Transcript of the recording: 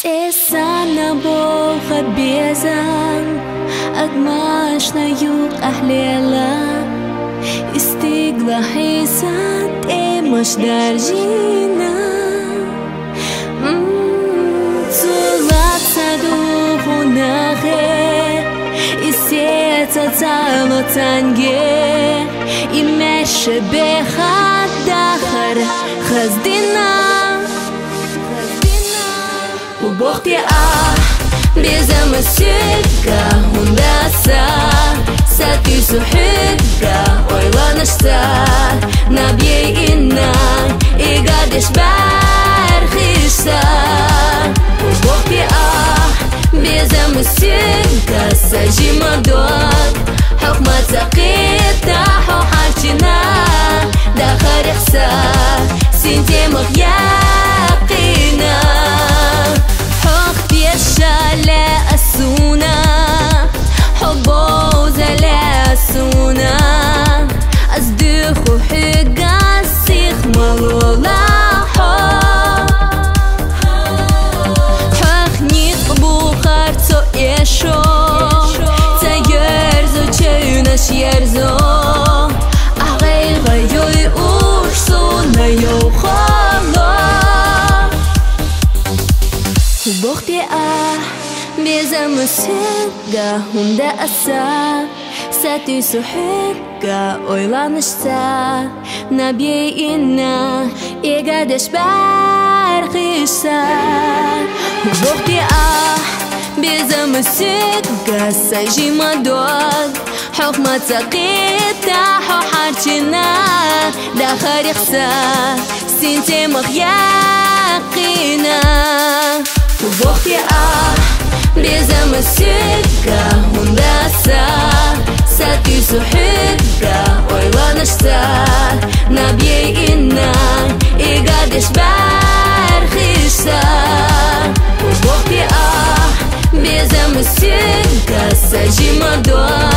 Сесана боха безан Агмашна юг ахлела Истигла хисат эмаш даржина Цулат садуху нахе Исеца цало цанге Имеше бехат дахар хаздина Убохте безамасыка Ундаса сату сухыка Ойланышса набьей инна Игадеш бархишса Убохте безамасыка Сажимадот Хохмат сақита Хохарчина Дахарихса Синтемах яқина Шале асуна, хобо зале асуна, аздуху хигасих малола хо. Хахнит бухар цо ешо, ца ерзо чеюнаш ерзо, агай гайой уш суна йохало. Убохте безамасыга ундаса Сату сухыга ойланышса Набьей инна игадеш бархишса Убохте безамасыга Сажимадот Хохмат сақита Хохарчина Дахарихса Синтемах яқина Убохте безамасыка ундаса Сату сухыга ойланышса Набьей инна игадеш бархишса Убохте безамасыка Сажимадот